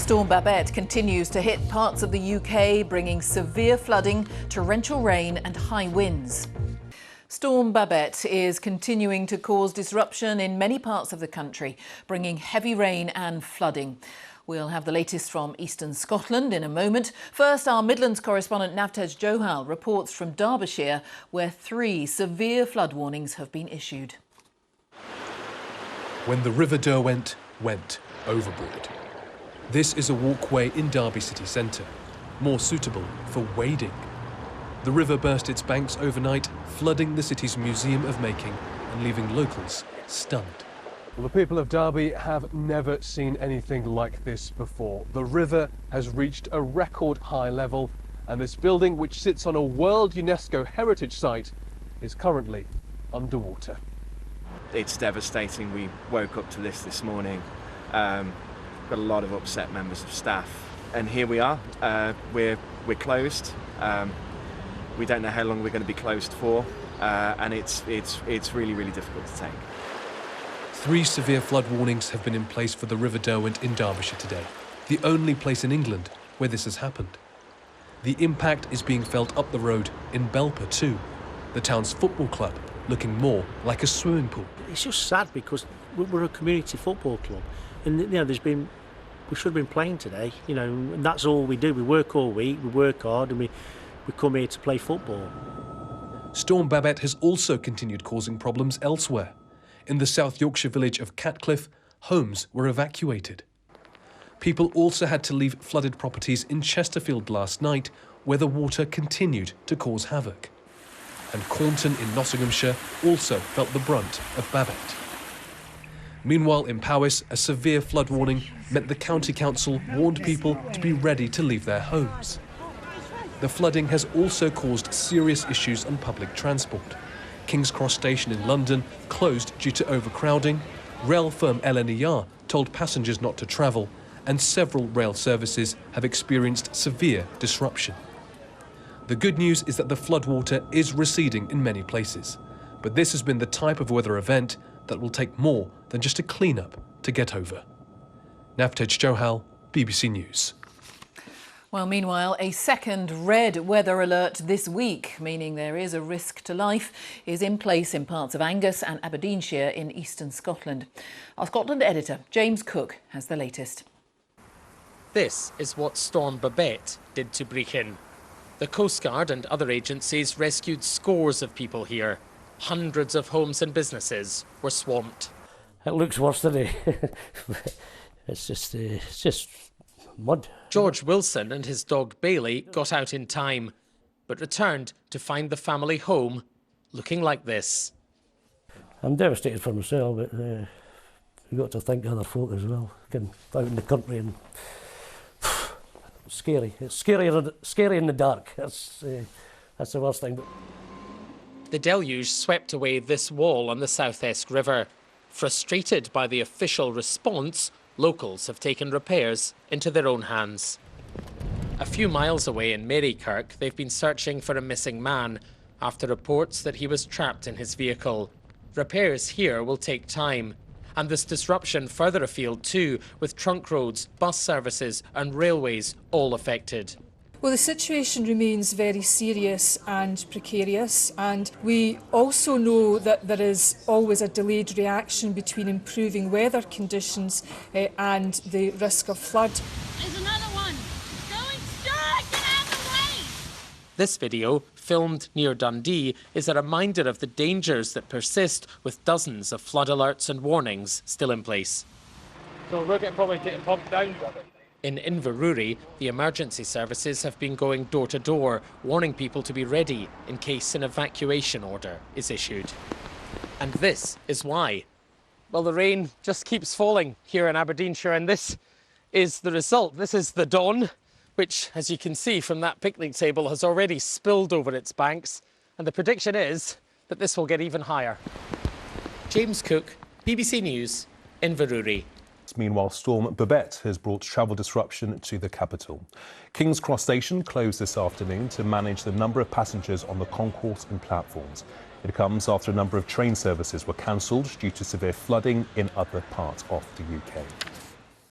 Storm Babet continues to hit parts of the UK, bringing severe flooding, torrential rain and high winds. Storm Babet is continuing to cause disruption in many parts of the country, bringing heavy rain and flooding. We'll have the latest from eastern Scotland in a moment. First, our Midlands correspondent Navtej Johal reports from Derbyshire, where 3 severe flood warnings have been issued. When the River Derwent went overboard. This is a walkway in Derby city centre, more suitable for wading. The river burst its banks overnight, flooding the city's Museum of Making and leaving locals stunned. Well, the people of Derby have never seen anything like this before. The river has reached a record high level, and this building, which sits on a World UNESCO Heritage Site, is currently underwater. It's devastating. We woke up to this morning. Got a lot of upset members of staff, and here we are. We're closed. We don't know how long we're going to be closed for, and it's really difficult to take. 3 severe flood warnings have been in place for the River Derwent in Derbyshire today, the only place in England where this has happened. The impact is being felt up the road in Belper too, the town's football club looking more like a swimming pool. It's just sad because we're a community football club, and we should have been playing today, and that's all we do. We work all week, we work hard, and we come here to play football. Storm Babet has also continued causing problems elsewhere. In the South Yorkshire village of Catcliffe, homes were evacuated. People also had to leave flooded properties in Chesterfield last night, where the water continued to cause havoc. And Cornton in Nottinghamshire also felt the brunt of Babet. Meanwhile, in Powys, a severe flood warning meant the county council warned people to be ready to leave their homes. The flooding has also caused serious issues on public transport. King's Cross Station in London closed due to overcrowding, rail firm LNER told passengers not to travel, and several rail services have experienced severe disruption. The good news is that the floodwater is receding in many places, but this has been the type of weather event that will take more than just a clean-up to get over. Navtej Johal, BBC News. Well, meanwhile, a second red weather alert this week, meaning there is a risk to life, is in place in parts of Angus and Aberdeenshire in eastern Scotland. Our Scotland editor, James Cook, has the latest. This is what Storm Babet did to Brechin. The Coast Guard and other agencies rescued scores of people here. Hundreds of homes and businesses were swamped. It looks worse today. It's just mud. George Wilson and his dog Bailey got out in time, but returned to find the family home looking like this. I'm devastated for myself, but you've got to think of other folk as well. Getting out in the country and scary. It's scary in the dark. That's the worst thing. The deluge swept away this wall on the South Esk River. Frustrated by the official response, locals have taken repairs into their own hands. A few miles away in Marykirk, they've been searching for a missing man after reports that he was trapped in his vehicle. Repairs here will take time, and there's disruption further afield too, with trunk roads, bus services and railways all affected. Well, the situation remains very serious and precarious, and we also know that there is always a delayed reaction between improving weather conditions and the risk of flood. There's another one! Going straight! Get out of the way! This video, filmed near Dundee, is a reminder of the dangers that persist with dozens of flood alerts and warnings still in place. So we're probably getting pumped down. In Inverurie, the emergency services have been going door to door, warning people to be ready in case an evacuation order is issued. And this is why. Well, the rain just keeps falling here in Aberdeenshire, and this is the result. This is the Don, which, as you can see from that picnic table, has already spilled over its banks. And the prediction is that this will get even higher. James Cook, BBC News, Inverurie. Meanwhile, Storm Babet has brought travel disruption to the capital. King's Cross Station closed this afternoon to manage the number of passengers on the concourse and platforms. It comes after a number of train services were cancelled due to severe flooding in other parts of the UK.